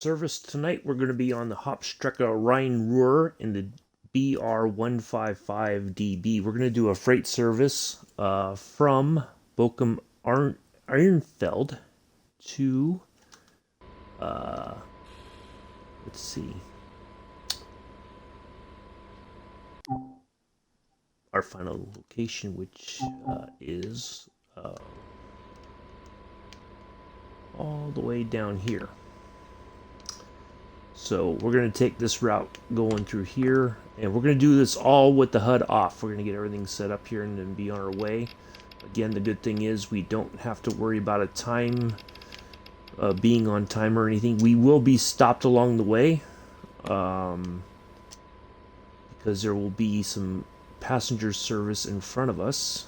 Service tonight, we're going to be on the Hauptstrecke Rhein-Ruhr in the BR155 DB. We're going to do a freight service from Bochum Ehrenfeld to, let's see, our final location, which is all the way down here. So we're going to take this route going through here, and we're going to do this all with the HUD off. We're going to get everything set up here and then be on our way. Again, the good thing is we don't have to worry about a time, being on time or anything. We will be stopped along the way because there will be some passenger service in front of us.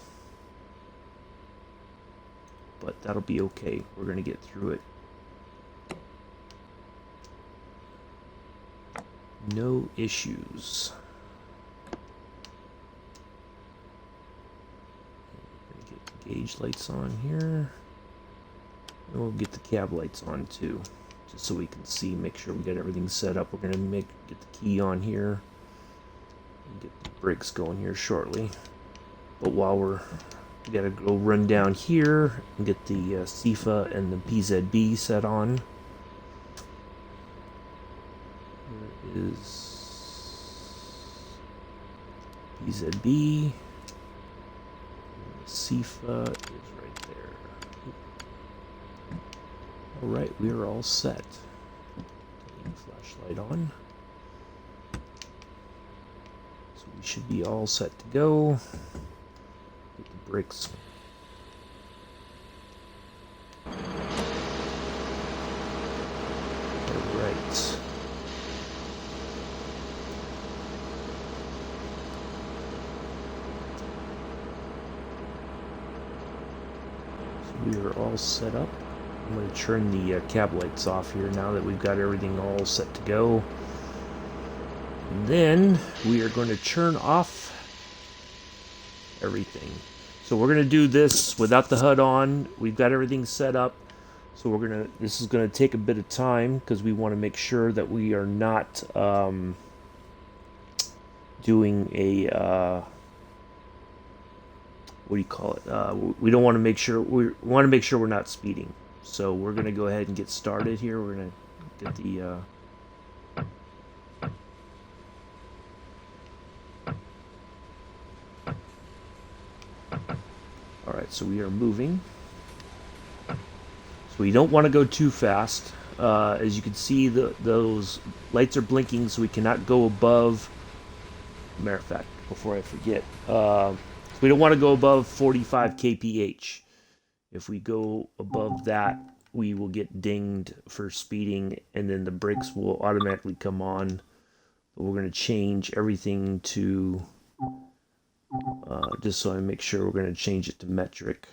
But that'll be okay. We're going to get through it. No issues. Get the gauge lights on here. And we'll get the cab lights on too, just so we can see, make sure we get everything set up. We're gonna get the key on here and get the brakes going here shortly. But while we gotta go run down here and get the CIFA and the PZB set on. Is PZB, CIFA is right there. Alright, we are all set. Flashlight on. So we should be all set to go. Get the brakes. Alright. We are all set up. I'm going to turn the cab lights off here now that we've got everything all set to go. And then we are going to turn off everything. So we're going to do this without the HUD on. We've got everything set up. So this is going to take a bit of time because we want to make sure that we are not doing a what do you call it? We don't want to make sure we're not speeding. So we're going to go ahead and get started here. We're going to get the all right, so we are moving. So we don't want to go too fast. As you can see, those lights are blinking, so we cannot go above. Matter of fact, before I forget, we don't want to go above 45 kph. If we go above that, we will get dinged for speeding, and then the brakes will automatically come on. But we're going to change everything to, just so I make sure, we're going to change it to metric.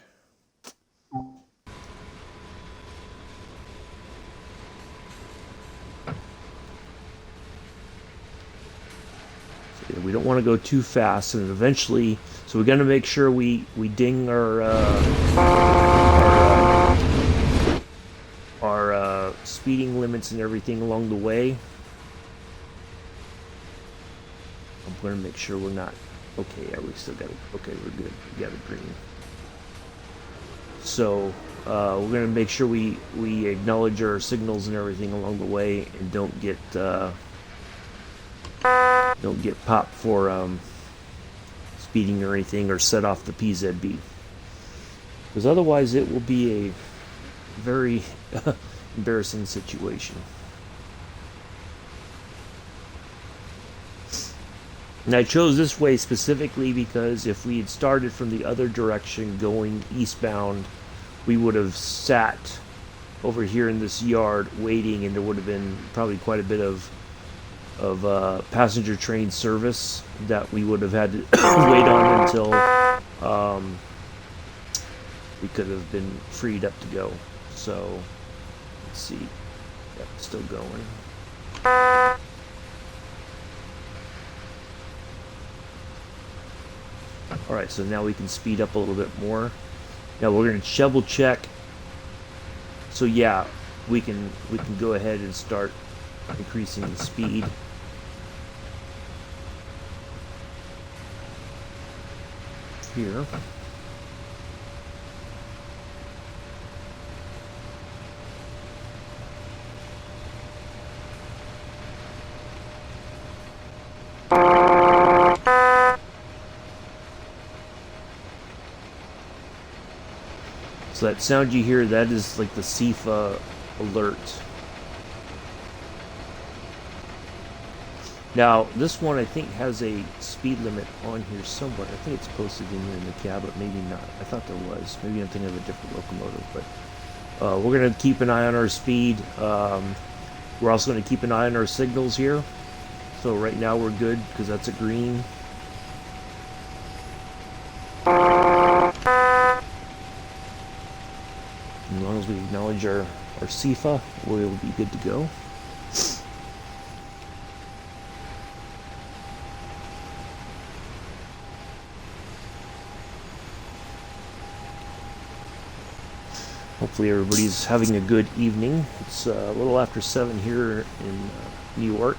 We don't want to go too fast, and eventually, so we're going to make sure we ding our speeding limits and everything along the way. I'm going to make sure we're not okay. Yeah, we still got it. Okay, we're good. We got it green. So we're going to make sure we acknowledge our signals and everything along the way, and don't get popped for speeding or anything, or set off the PZB, because otherwise it will be a very embarrassing situation. And I chose this way specifically because if we had started from the other direction going eastbound, we would have sat over here in this yard waiting, and there would have been probably quite a bit of passenger train service that we would have had to wait on until we could have been freed up to go. So let's see, yeah, still going. Alright, so now we can speed up a little bit more. Now we're going to double check. So yeah, we can go ahead and start increasing the speed. Here. So that sound you hear, that is like the CIFA alert. Now, this one I think has a speed limit on here somewhere. I think it's posted in here in the cab, but maybe not. I thought there was. Maybe I'm thinking of a different locomotive, but we're going to keep an eye on our speed. We're also going to keep an eye on our signals here. So right now we're good because that's a green. As long as we acknowledge our CIFA, we'll be good to go. Hopefully everybody's having a good evening. It's a little after 7 here in New York.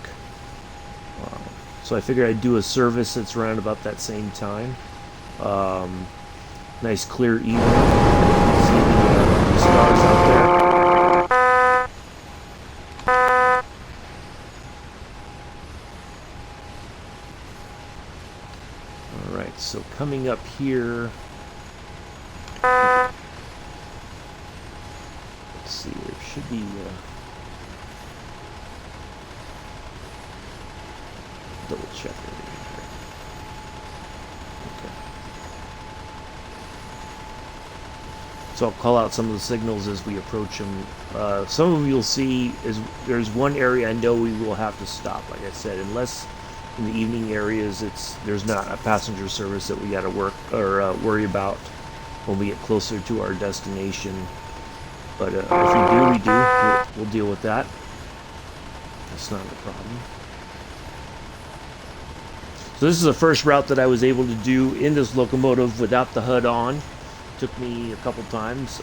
So I figured I'd do a service that's around about that same time. Nice clear evening. See the stars out there. Alright, so coming up here. Let's see, there should be double check everything here. Okay. So I'll call out some of the signals as we approach them. Some of them you'll see is there's one area I know we will have to stop. Like I said, unless in the evening areas there's not a passenger service that we got to worry about when we get closer to our destination. But if we do, we'll deal with that. That's not a problem. So this is the first route that I was able to do in this locomotive without the HUD on. Took me a couple times,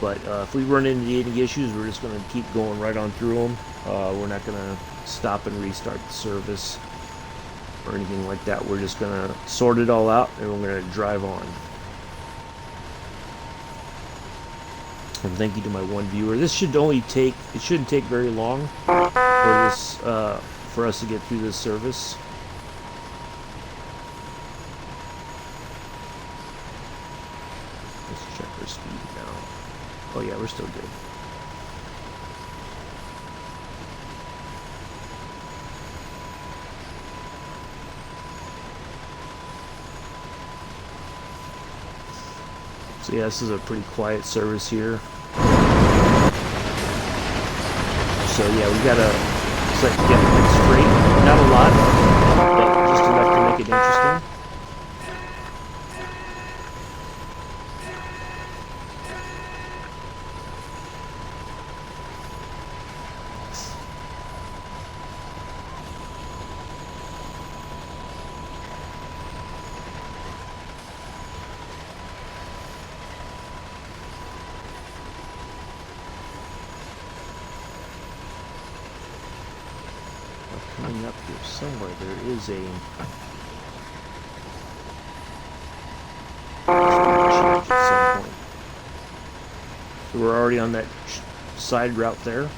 but if we run into any issues, we're just going to keep going right on through them. We're not going to stop and restart the service or anything like that. We're just going to sort it all out and we're going to drive on. And thank you to my one viewer. This should only take, it shouldn't take very long for us to get through this service. Let's check our speed now. Oh yeah, we're still good. So yeah, this is a pretty quiet service here. So yeah, we gotta get it straight. Not a lot, but just enough to make it interesting. Coming up here somewhere, there is a change at some point. So we're already on that side route there.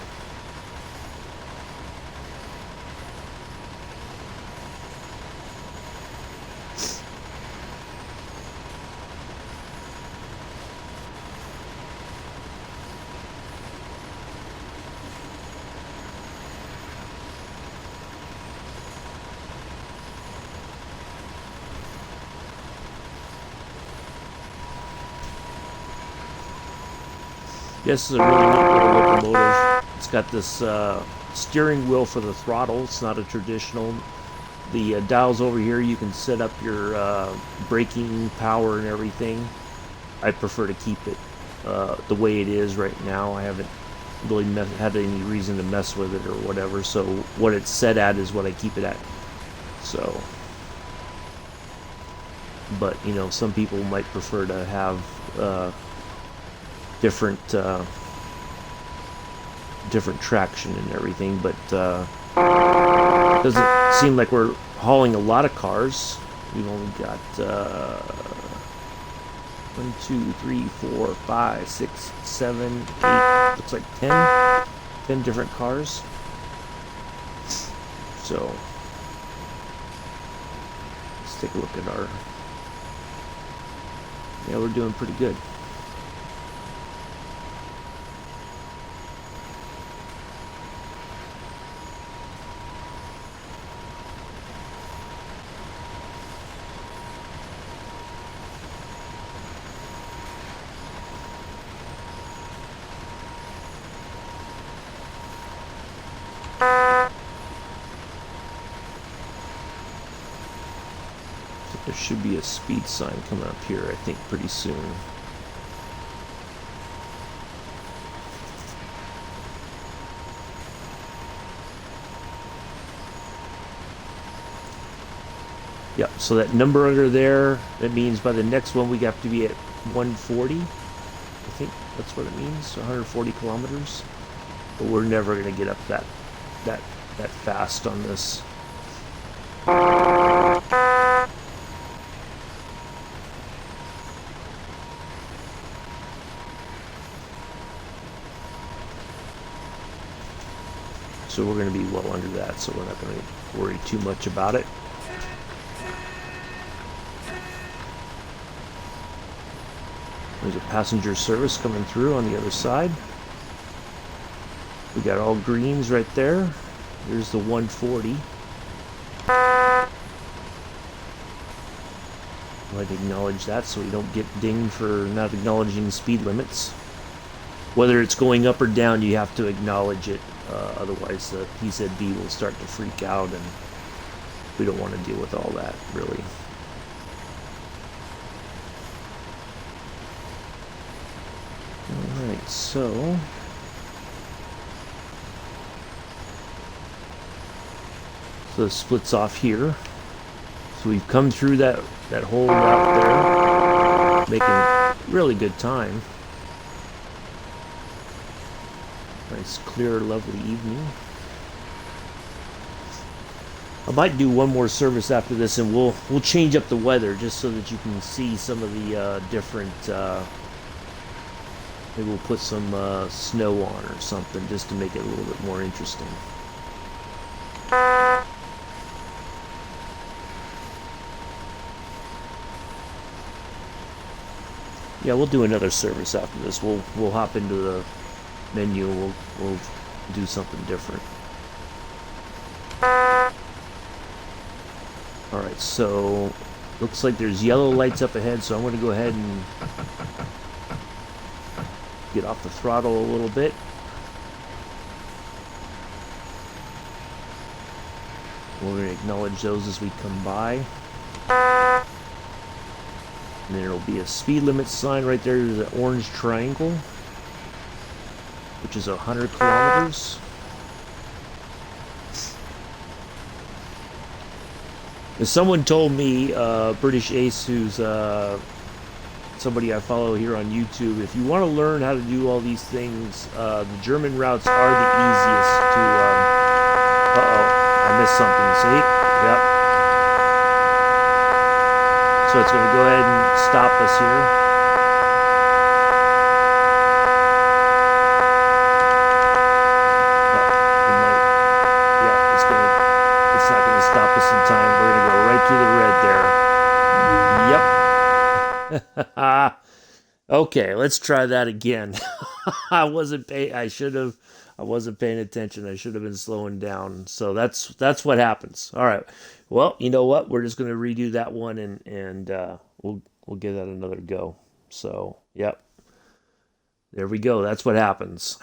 This is a really neat little locomotive. It's got this steering wheel for the throttle. It's not a traditional. The dials over here, you can set up your braking power and everything. I prefer to keep it the way it is right now. I haven't really had any reason to mess with it or whatever. So what it's set at is what I keep it at. So, but you know, some people might prefer to have different different traction and everything, but doesn't seem like we're hauling a lot of cars. We've only got 1, 2, 3, 4, 5, 6, 7, 8, looks like 10 different cars. So let's take a look at our, yeah, we're doing pretty good. There should be a speed sign coming up here, I think, pretty soon. Yep, so that number under there, that means by the next one we have to be at 140. I think that's what it means, 140 kilometers. But we're never going to get up that fast on this. So we're going to be well under that, so we're not going to worry too much about it. There's a passenger service coming through on the other side. We got all greens right there. There's the 140. I'd like to acknowledge that so we don't get dinged for not acknowledging speed limits. Whether it's going up or down, you have to acknowledge it. Otherwise, the PZB will start to freak out, and we don't want to deal with all that, really. Alright, so it splits off here. So we've come through that whole route there, making really good time. Nice, clear, lovely evening. I might do one more service after this, and we'll change up the weather just so that you can see some of the different. Maybe we'll put some snow on or something just to make it a little bit more interesting. Yeah, we'll do another service after this. We'll hop into the menu. We'll do something different. All right, so looks like there's yellow lights up ahead, so I'm going to go ahead and get off the throttle a little bit. We're going to acknowledge those as we come by. And then there'll be a speed limit sign right there. There's an orange triangle, which is 100 kilometers. As someone told me, British Ace, who's somebody I follow here on YouTube, if you want to learn how to do all these things, the German routes are the easiest to... uh-oh, I missed something. See? Yep. So it's going to go ahead and stop us here. It's not going to stop us in time. We're going to go right through the red there. Yep. Okay, let's try that again. I wasn't paying attention. I should have been slowing down. So that's what happens. All right. Well, you know what? We're just going to redo that one, and we'll give that another go. So, yep. There we go. That's what happens.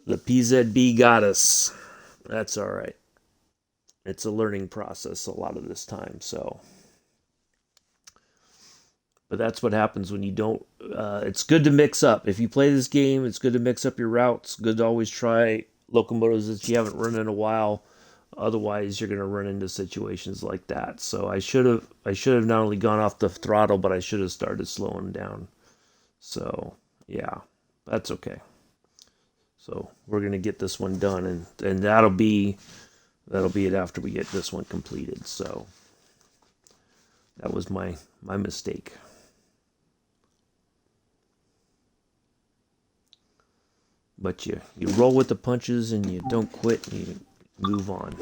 The PZB got us. That's all right. It's a learning process a lot of this time, so. But that's what happens when you don't... it's good to mix up. If you play this game, it's good to mix up your routes. Good to always try locomotives that you haven't run in a while. Otherwise, you're going to run into situations like that. So I should have not only gone off the throttle, but I should have started slowing down. So, yeah. That's okay. So we're gonna get this one done, and that'll be it after we get this one completed. So that was my mistake. But you roll with the punches and you don't quit and you move on.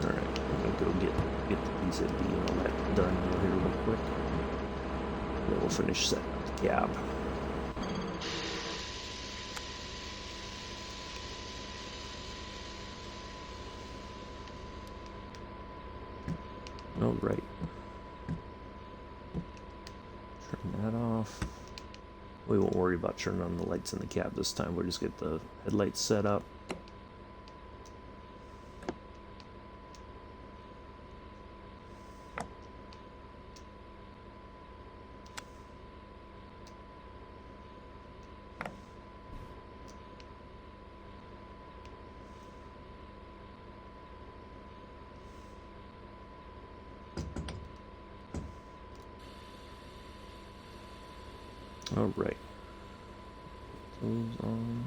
Alright, I'm gonna go get the PZB and all that done here real quick. Then we'll finish setting up the cab. All right. Turn that off. We won't worry about turning on the lights in the cab this time. We'll just get the headlights set up. All right. Those on.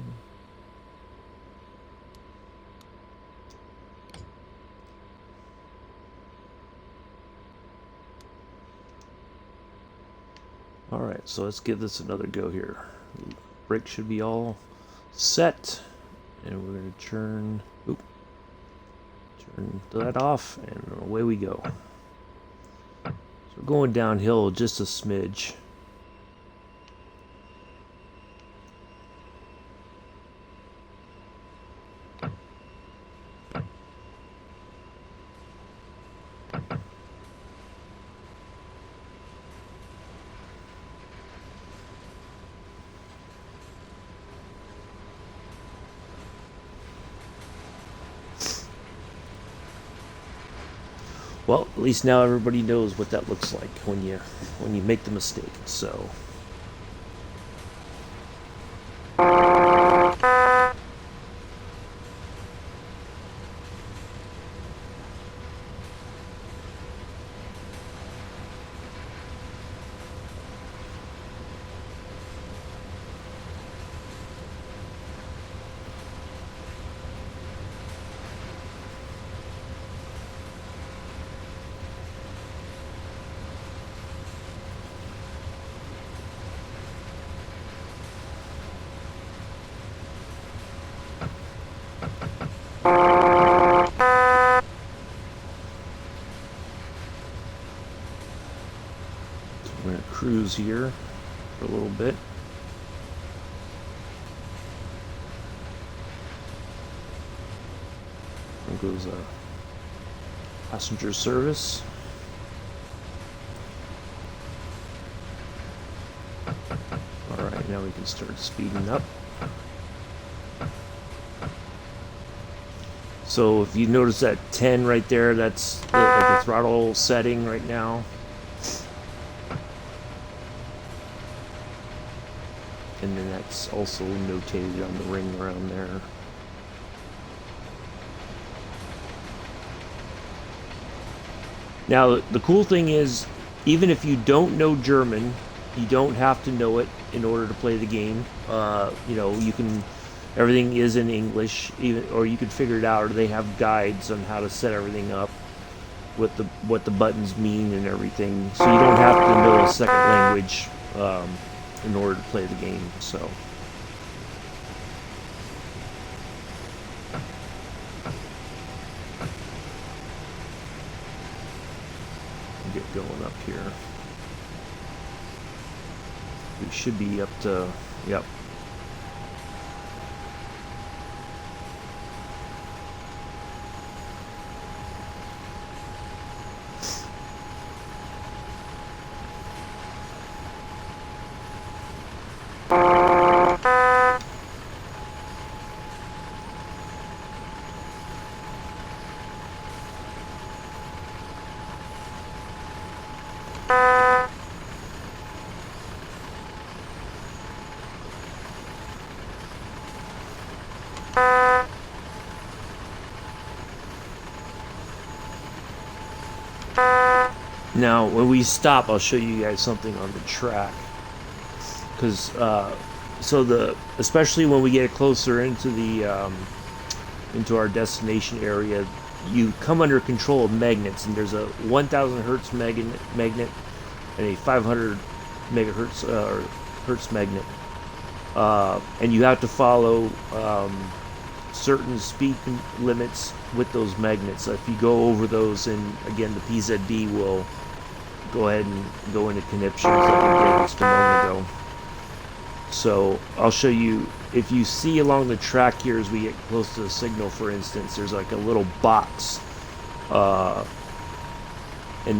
All right, so let's give this another go here. Brake should be all set, and we're going to turn that off, and away we go. So we're going downhill just a smidge. Well, at least now everybody knows what that looks like when you make the mistake. So. We're going to cruise here for a little bit. There goes passenger service. Alright, now we can start speeding up. So if you notice that 10 right there, that's the throttle setting right now. And then that's also notated on the ring around there. Now, the cool thing is, even if you don't know German, you don't have to know it in order to play the game. You know, you can, everything is in English, or you can figure it out, or they have guides on how to set everything up, what the buttons mean and everything. So you don't have to know a second language in order to play the game. So. Get going up here. We should be up to, yep. Now, when we stop, I'll show you guys something on the track. Because, especially when we get closer into into our destination area, you come under control of magnets, and there's a 1,000 hertz magnet and a 500 megahertz hertz magnet, and you have to follow certain speed limits with those magnets. If you go over those, and again, the PZB will go ahead and go into conniptions like it did just a moment ago. So I'll show you, if you see along the track here as we get close to the signal, for instance, there's like a little box, and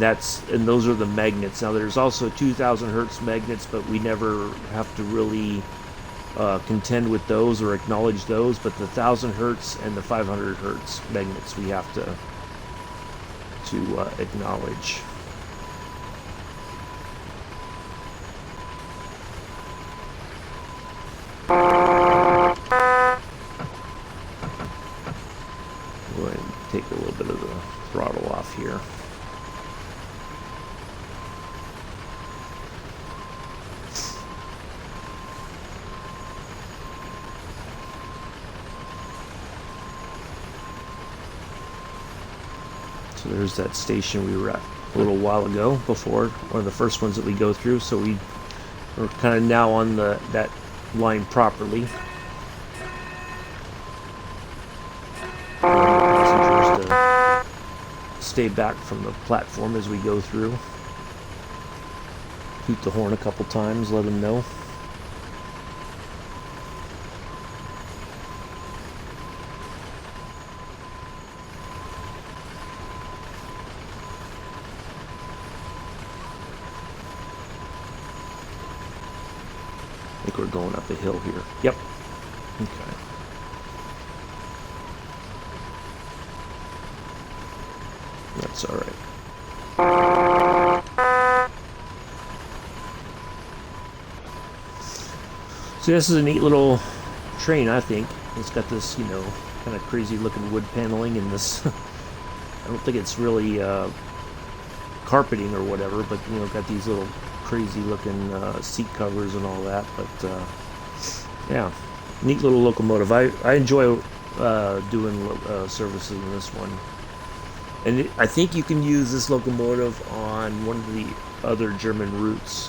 those are the magnets. Now there's also 2,000 hertz magnets, but we never have to really contend with those or acknowledge those. But the 1,000 hertz and the 500 hertz magnets we have to acknowledge. Go ahead and take a little bit of the throttle off here. So there's that station we were at a little while ago, before one of the first ones that we go through. So we're kind of now on that line properly. Passengers to stay back from the platform as we go through. Toot the horn a couple times, let them know. I think we're going up a hill here. Yep. Okay. That's all right. So this is a neat little train, I think. It's got this, kind of crazy looking wood paneling, and this, I don't think it's really carpeting or whatever, but, got these little crazy looking seat covers and all that. But yeah, neat little locomotive. I enjoy doing services in this one. And I think you can use this locomotive on one of the other German routes.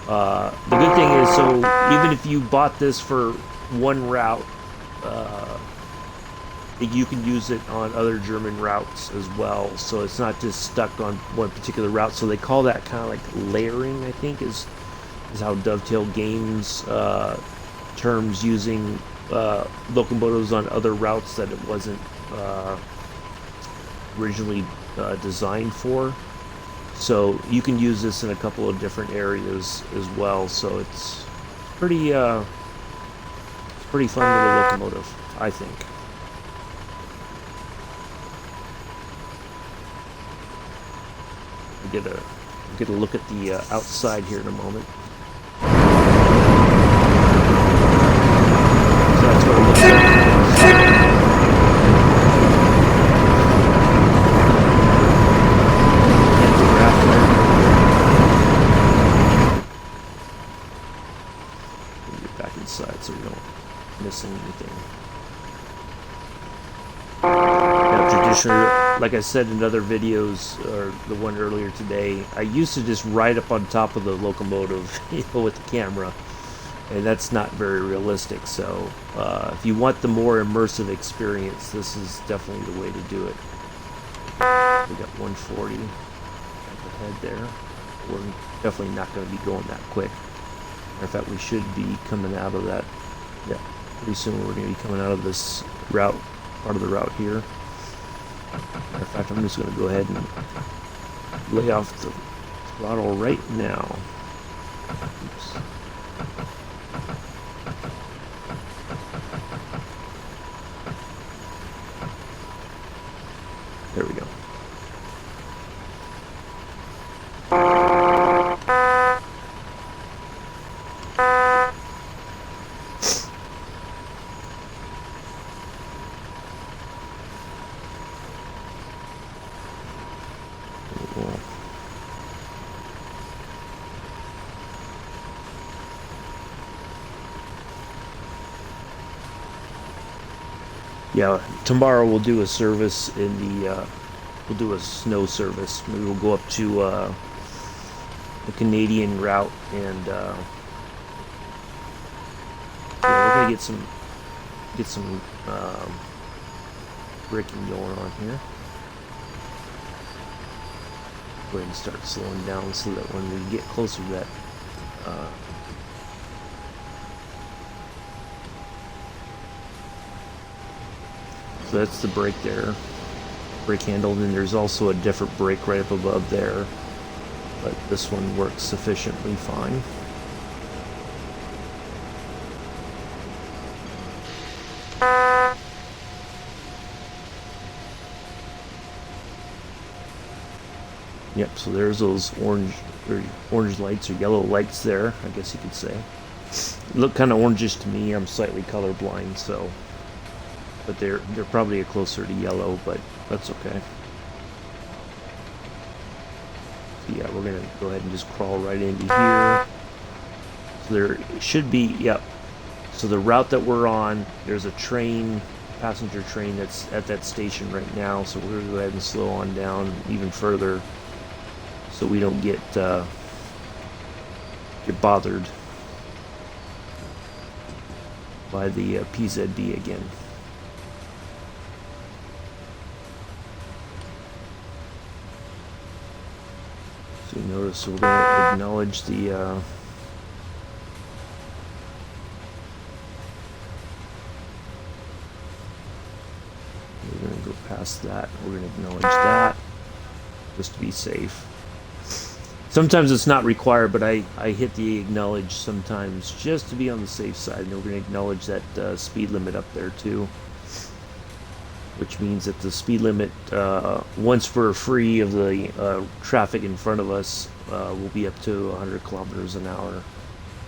The good thing is, so even if you bought this for one route, you can use it on other German routes as well. So it's not just stuck on one particular route. So they call that kind of like layering, I think, is how Dovetail Games terms using locomotives on other routes that it wasn't originally designed for. So you can use this in a couple of different areas as well. So it's pretty fun little locomotive, I think. We'll get a look at the outside here in a moment. So that's what it looks like. Inside so we don't miss anything. Now, traditionally, like I said in other videos, or the one earlier today, I used to just ride up on top of the locomotive, with the camera, and that's not very realistic. So, if you want the more immersive experience, this is definitely the way to do it. We got 140 up ahead there. We're definitely not going to be going that quick. In fact, we should be coming out of that. Yeah, pretty soon we're going to be coming out of this route, part of the route here. Matter of fact, I'm just going to go ahead and lay off the throttle right now. Oops. There we go. Yeah, tomorrow we'll do a service in the, we'll do a snow service. Maybe we'll go up to the Canadian route and yeah, we're gonna get some braking going on here. Go ahead and start slowing down so that when we get closer to that so that's the brake there, brake handle. Then there's also a different brake right up above there, but this one works sufficiently fine. Yep, so there's those orange lights or yellow lights there, I guess you could say. Look kind of orangish to me. I'm slightly colorblind, so, but they're probably closer to yellow, but that's okay. So yeah, we're gonna go ahead and just crawl right into here. So there should be, yep. So the route that we're on, there's a train, passenger train that's at that station right now. So we're gonna go ahead and slow on down even further, so we don't get bothered by the PZB again. So you notice we're going to acknowledge the we're going to go past that. We're going to acknowledge that just to be safe. Sometimes it's not required, but I hit the acknowledge sometimes just to be on the safe side. And we're going to acknowledge that speed limit up there too, which means that the speed limit, once we're free of the traffic in front of us, will be up to 100 kilometers an hour.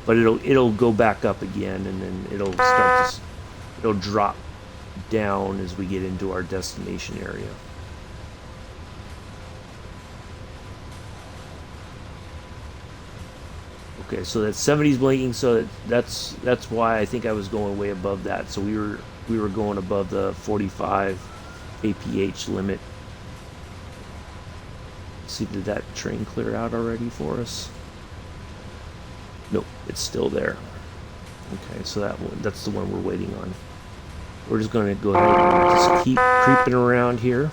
But it'll go back up again, and then it'll drop down as we get into our destination area. Okay, so that 70's blinking, so that's why I think I was going way above that. So we were going above the 45 kph limit. Let's see, did that train clear out already for us? Nope, it's still there. Okay, so that's the one we're waiting on. We're just going to go ahead and just keep creeping around here.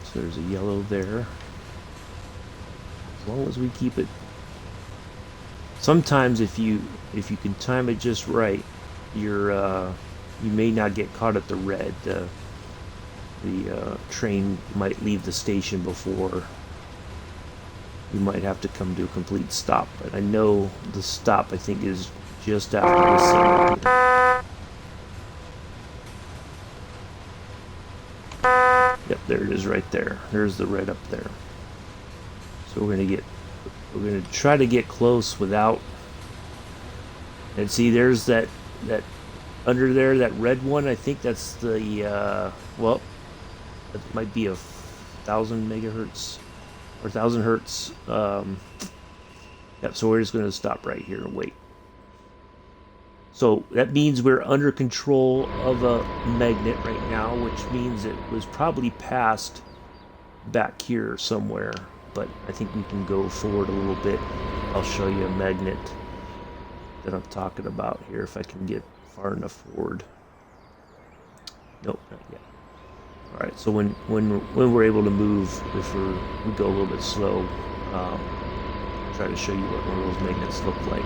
So there's a yellow there. As long as we keep it. Sometimes if you can time it just right, you may not get caught at the red. The train might leave the station before you might have to come to a complete stop. But I know the stop, I think, is just after this signal here. Yep, there it is right there. There's the red up there. So we're gonna try to get close without, and see there's that under there, that red one. I think that's the well, that might be 1,000 megahertz or 1,000 hertz. Yep, so we're just gonna stop right here and wait. So that means we're under control of a magnet right now, which means it was probably passed back here somewhere. But I think we can go forward a little bit. I'll show you a magnet that I'm talking about here if I can get far enough forward. Nope, not yet. All right, so when we're able to move, if we go a little bit slow, try to show you what one of those magnets look like.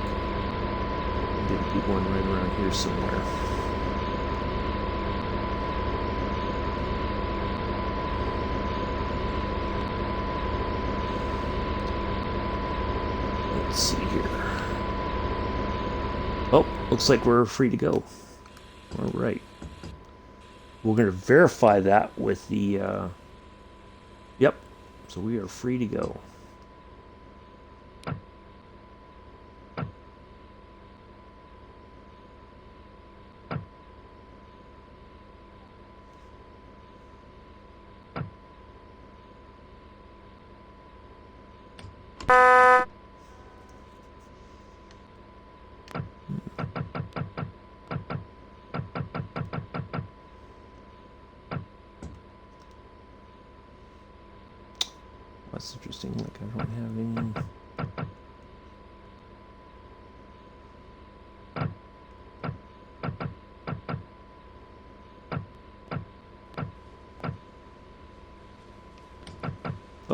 There'll be one right around here somewhere. Let's see here. Oh, looks like we're free to go. All right. We're going to verify that with the... Yep. So we are free to go.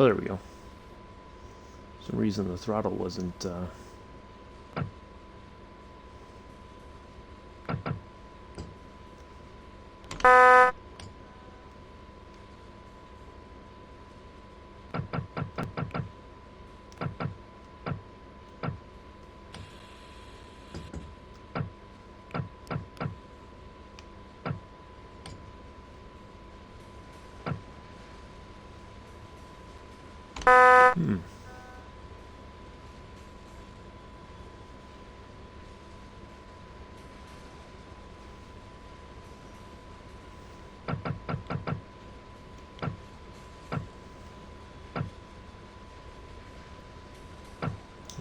Oh, there we go. For some reason the throttle wasn't...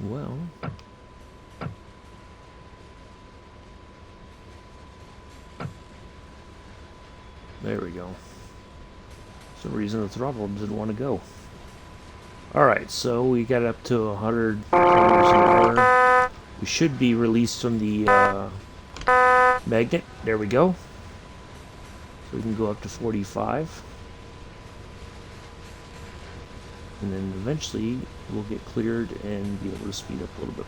Well... There we go. For some reason the throttle didn't want to go. Alright, so we got up to 100 kilometers an hour. We should be released from the magnet. There we go. So we can go up to 45. And then eventually we'll get cleared and be able to speed up a little bit.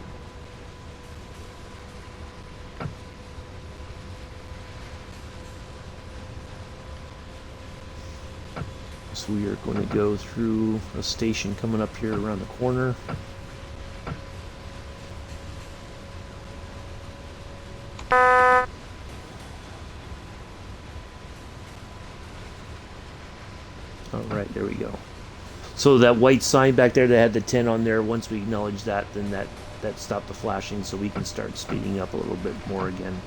So we are going to go through a station coming up here around the corner. Alright, there we go. So that white sign back there that had the 10 on there, once we acknowledge that, then that stopped the flashing, so we can start speeding up a little bit more again.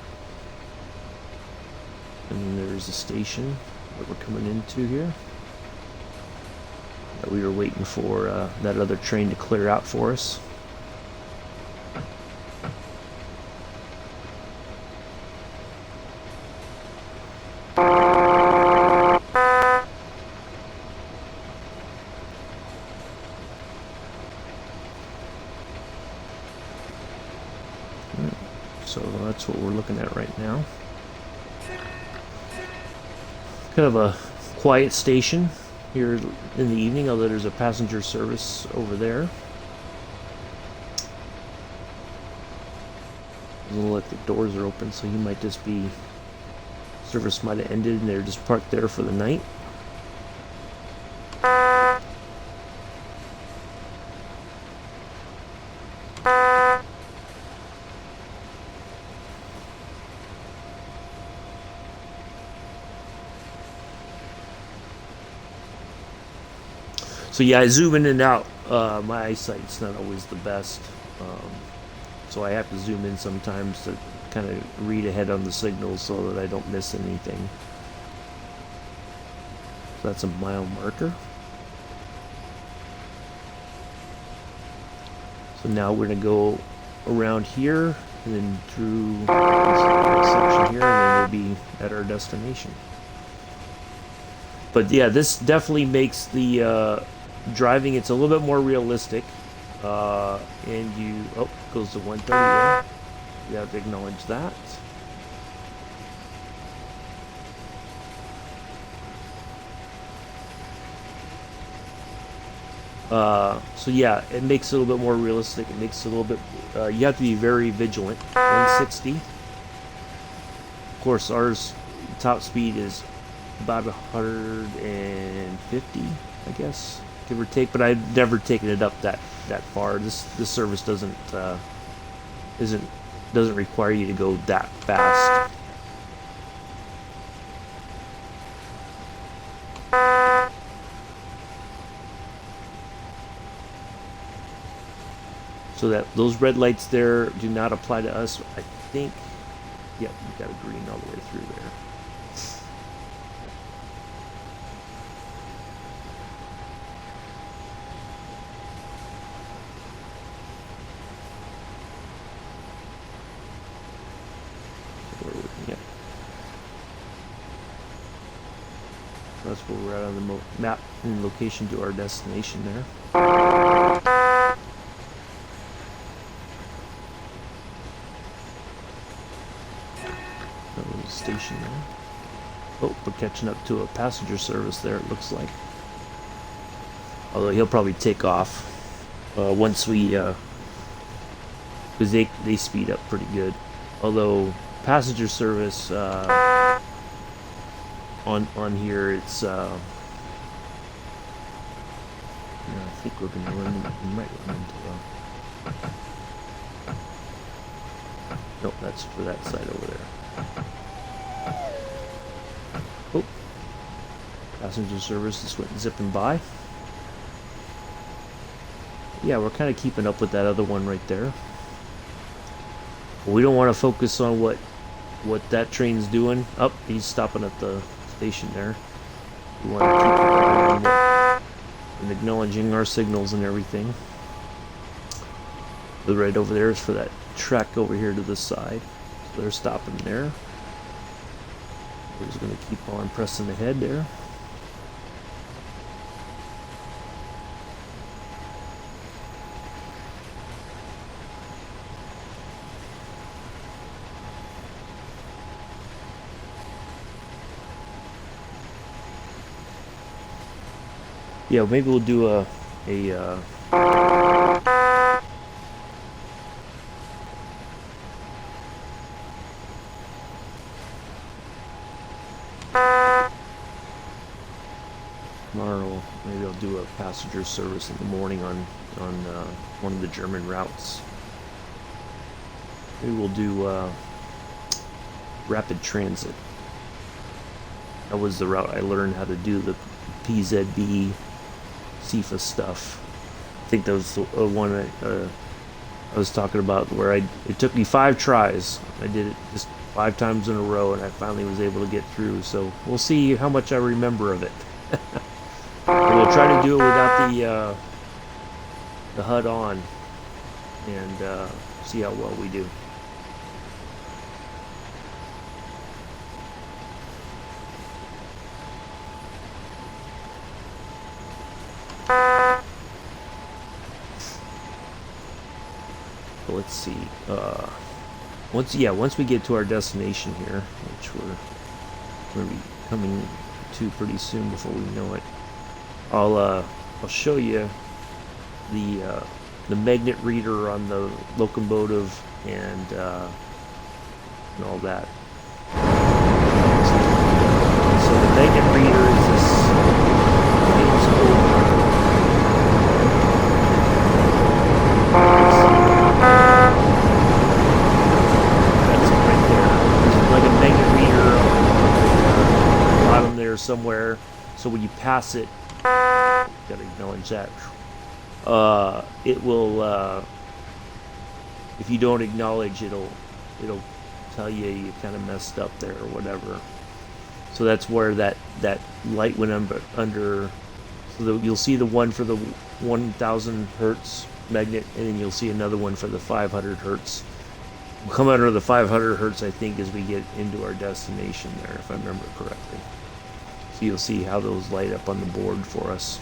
And then there's a station that we're coming into here. That we were waiting for that other train to clear out for us. So that's what we're looking at right now. Kind of a quiet station here in the evening, although there's a passenger service over there. Doesn't look like the doors are open, so he might just be... Service might have ended and they're just parked there for the night. So yeah, I zoom in and out. My eyesight's not always the best, so I have to zoom in sometimes to kind of read ahead on the signals so that I don't miss anything. So that's a mile marker. So now we're going to go around here and then through this section here, and then we'll be at our destination. But yeah, this definitely makes the driving, it's a little bit more realistic. And you, oh, goes to 130 there. You have to acknowledge that. So yeah, it makes it a little bit more realistic. It makes it a little bit, you have to be very vigilant. 160. Of course, ours top speed is about 150, I guess, give or take, but I've never taken it up that far. This service doesn't require you to go that fast. So that those red lights there do not apply to us. I think, yeah, we got a green all the way through there. That's where we're at on the map and location to our destination there. That was a station there. Oh, we're catching up to a passenger service there, it looks like. Although he'll probably take off once we, because they speed up pretty good. Although passenger service on here, it's I think we're gonna run. We might run into. Nope, that's for that side over there. Oh, passenger service just went zipping by. Yeah, we're kind of keeping up with that other one right there. But we don't want to focus on what that train's doing. Oh, he's stopping at the station there. We want to keep an eye on what, and acknowledging our signals and everything. The right over there is for that track over here to the side. So they're stopping there. We're just going to keep on pressing ahead there. Yeah, maybe we'll do a tomorrow. Maybe I'll do a passenger service in the morning on one of the German routes. Maybe we'll do rapid transit. That was the route I learned how to do the PZB CIFA stuff. I think that was the one I was talking about, where it took me 5 tries. I did it just 5 times in a row, and I finally was able to get through. So we'll see how much I remember of it. And we'll try to do it without the HUD on, and see how well we do. Let's see. Once we get to our destination here, which we're going to be coming to pretty soon before we know it, I'll show you the magnet reader on the locomotive and all that. So the magnet reader is this. Somewhere, so when you pass it, gotta acknowledge that, it will, if you don't acknowledge, it'll tell you kind of messed up there or whatever. So that's where that light went under, so you'll see the one for the 1000 hertz magnet, and then you'll see another one for the 500 hertz. We'll come under the 500 hertz, I think, as we get into our destination there, if I remember correctly. So you'll see how those light up on the board for us.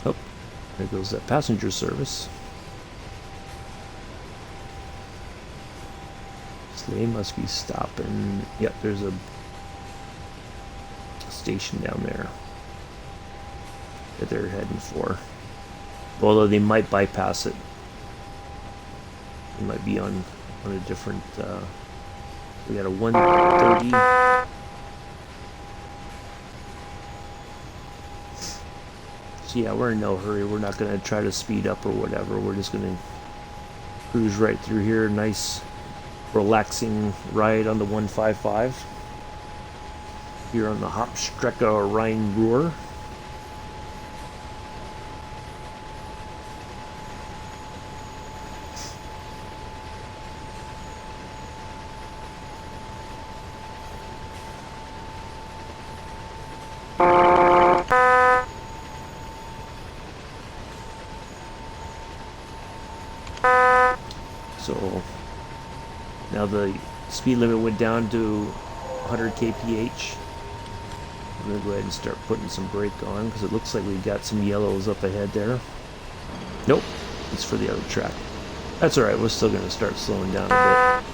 Oh, there goes that passenger service. So they must be stopping. Yep, there's a station down there that they're heading for. Although they might bypass it. They might be on a different, we got a 130. So yeah, we're in no hurry. We're not going to try to speed up or whatever. We're just going to cruise right through here. Nice, relaxing ride on the 155. Here on the Hauptstrecke or Rhein-Ruhr. So now the speed limit went down to 100 kph. I'm going to go ahead and start putting some brake on, because it looks like we've got some yellows up ahead there. Nope, It's for the other track. That's alright, we're still going to start slowing down a bit.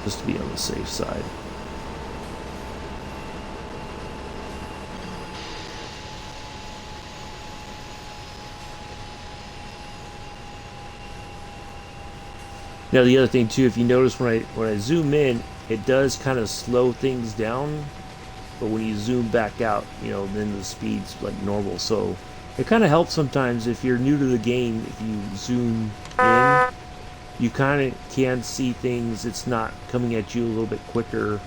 Just to be on the safe side. Now the other thing too, if you notice when I zoom in, it does kind of slow things down, but when you zoom back out, you know, then the speed's like normal. So it kind of helps sometimes if you're new to the game. If you zoom in, you kind of can see things. It's not coming at you a little bit quicker,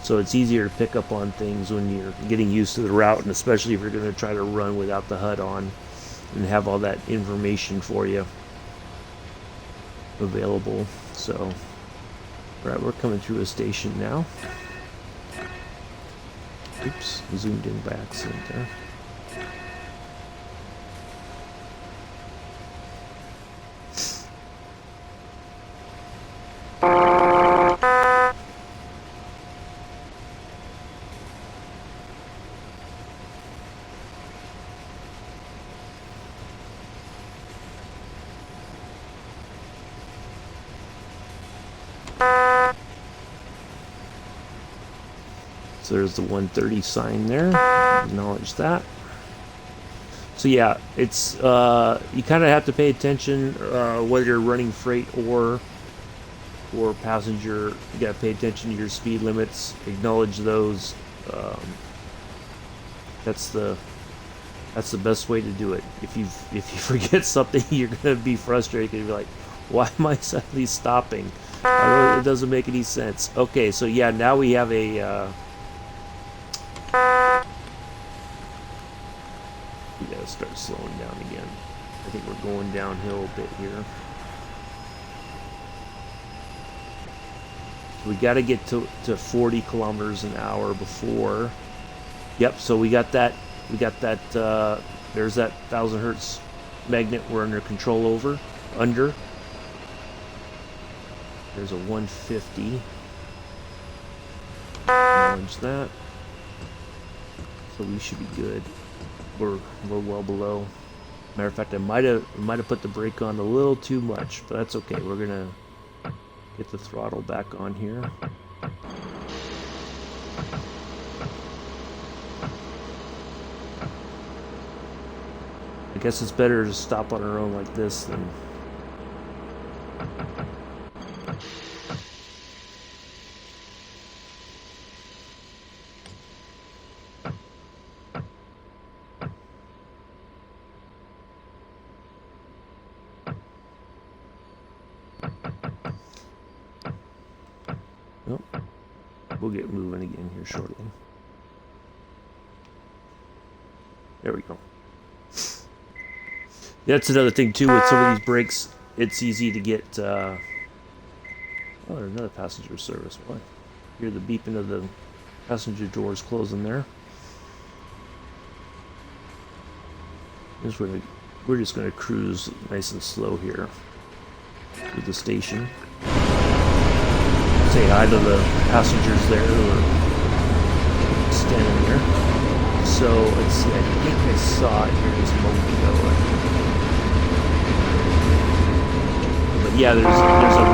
so it's easier to pick up on things when you're getting used to the route, and especially if you're going to try to run without the HUD on and have all that information for you available. So, all right, we're coming through a station now. Oops, zoomed in by accident there. So there's the 130 sign there. Acknowledge that. So yeah, it's you kind of have to pay attention whether you're running freight or passenger. You got to pay attention to your speed limits. Acknowledge those. That's the best way to do it. If you forget something, you're gonna be frustrated. You're like, why am I suddenly stopping? It doesn't make any sense. Okay, so yeah, now we have a. We gotta start slowing down again. I think we're going downhill a bit here. We gotta get to 40 kilometers an hour before. Yep, so we got that. There's that 1,000 hertz magnet we're under control over. There's a 150. Acknowledge that. So we should be good. We're well below. Matter of fact, I might have put the brake on a little too much, but that's okay. We're gonna get the throttle back on here. I guess it's better to stop on our own like this than. Nope. We'll get moving again here shortly. There we go. That's another thing too with some of these brakes. It's easy to get. Oh, there's another passenger service. What? Hear the beeping of the passenger doors closing there. We're just gonna cruise nice and slow here to the station. Say hi to the passengers there who are standing there. So let's see. I think I saw it here just a moment ago. But yeah, there's a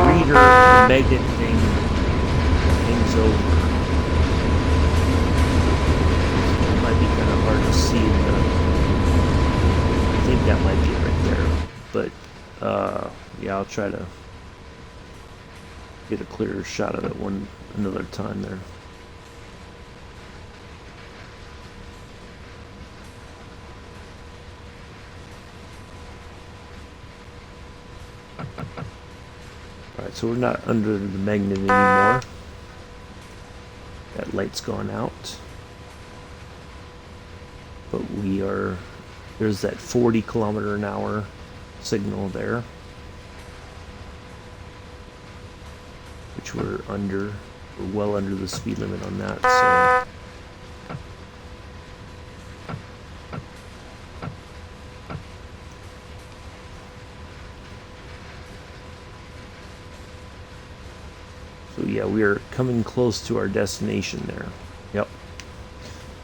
reader, a magnet thing that hangs over. It might be kind of hard to see. I think that might be it right there. But yeah, I'll try to get a clearer shot of it another time there. Alright, so we're not under the magnet anymore. That light's gone out. But there's that 40 kilometer an hour signal there. Which we're well under the speed limit on that, so yeah, we are coming close to our destination there. Yep.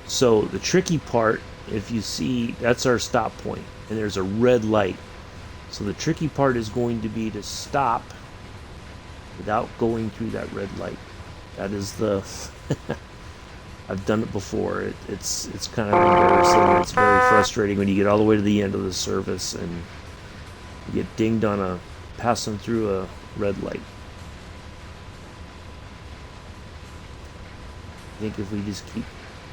So the tricky part, if you see, that's our stop point, and there's a red light. So the tricky part is going to be to stop without going through that red light. That is the I've done it before. It's kind of embarrassing. It's very frustrating when you get all the way to the end of the service and you get dinged on passing through a red light. I think if we just keep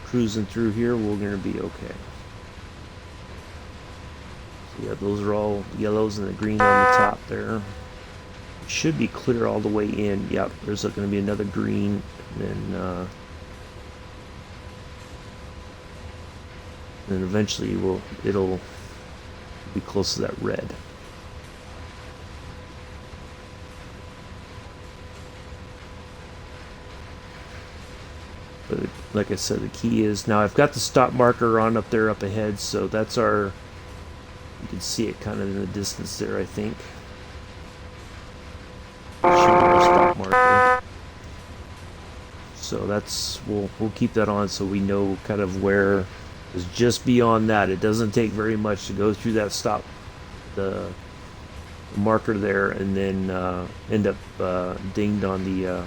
cruising through here, we're going to be okay. So yeah, those are all yellows and the green on the top there. It should be clear all the way in. Yep, there's going to be another green, and then eventually it'll be close to that red. But like I said, the key is, now I've got the stop marker on up there up ahead, so that's our, you can see it kind of in the distance there, I think. Our stop marker. So that's, we'll keep that on so we know kind of where is just beyond that. It doesn't take very much to go through that stop, the marker there, and then end up dinged on the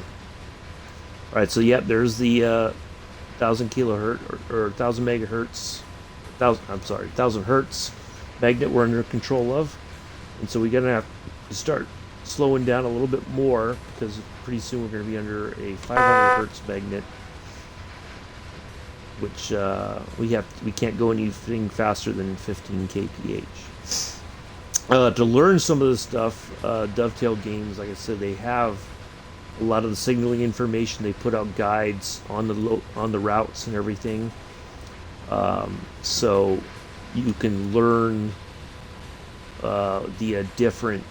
all right, so yep, there's the 1000 kilohertz or 1000 megahertz, 1000 hertz magnet we're under control of, and so we're gonna have to start slowing down a little bit more because pretty soon we're gonna be under a 500 hertz magnet, which we can't go anything faster than 15 kph. To learn some of this stuff, Dovetail Games, like I said, they have a lot of the signaling information. They put out guides on the routes and everything, so you can learn the different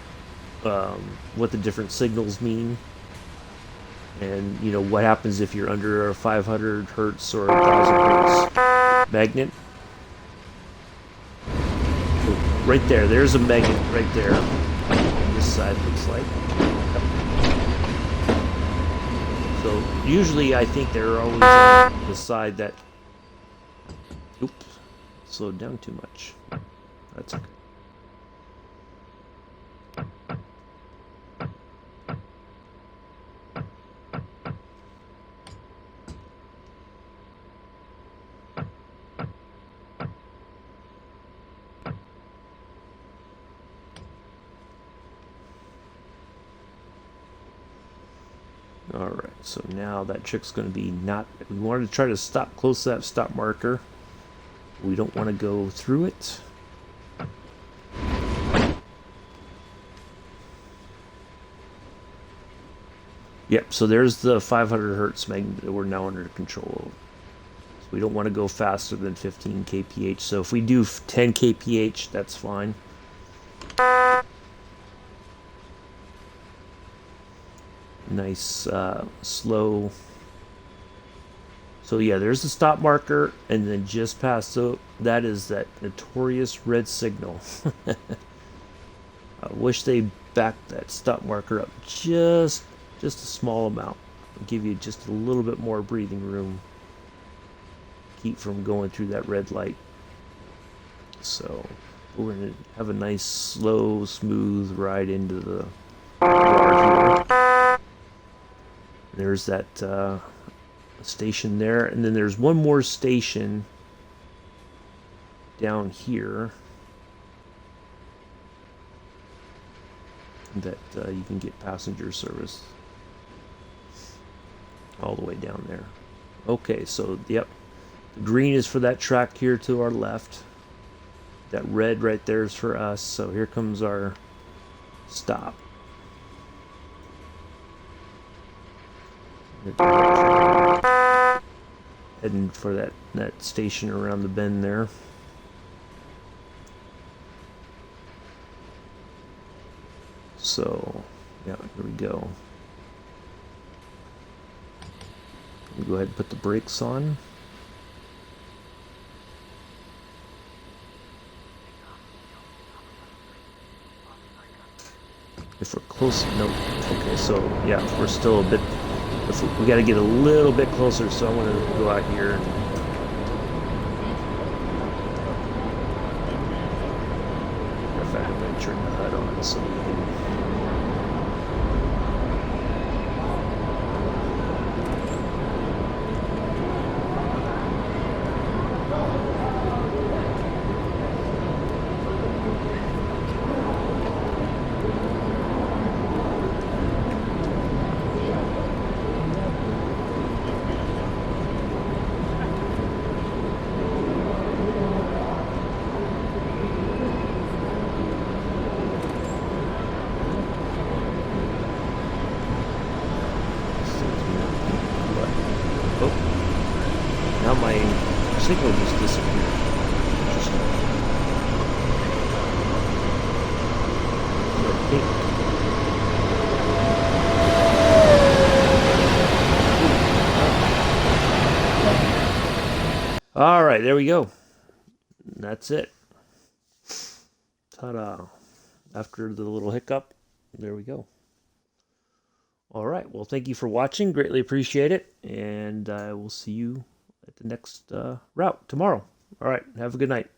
what the different signals mean, and you know what happens if you're under a 500 hertz or a 1000 hertz magnet. So right there's a magnet right there on this side, looks like. So usually I think they're always on the side that, oops, slowed down too much. That's okay. Alright, so now that trick's going to be not, we wanted to try to stop close to that stop marker. We don't want to go through it. Yep, so there's the 500 hertz magnet that we're now under control of. So we don't want to go faster than 15 kph. So if we do 10 kph, that's fine. Nice slow. So yeah, there's the stop marker, and then just past that is that notorious red signal. I wish they backed that stop marker up just a small amount, give you just a little bit more breathing room, keep from going through that red light. So we're gonna have a nice slow smooth ride into the bar here. There's that station there, and then there's one more station down here that you can get passenger service all the way down there. Okay, so yep, the green is for that track here to our left. That red right there is for us. So here comes our stop. Heading for that station around the bend there. So yeah, here we go. Go ahead and put the brakes on. If we're close, no. Okay, so yeah, we're still a bit. We got to get a little bit closer, so I'm going to go out here. If I have a turn the HUD on so we can. Now my signal just disappeared. Interesting. I think. All right, there we go. That's it. Ta-da. After the little hiccup, there we go. All right, well, thank you for watching. Greatly appreciate it. And I will see you at the next route tomorrow. All right, have a good night.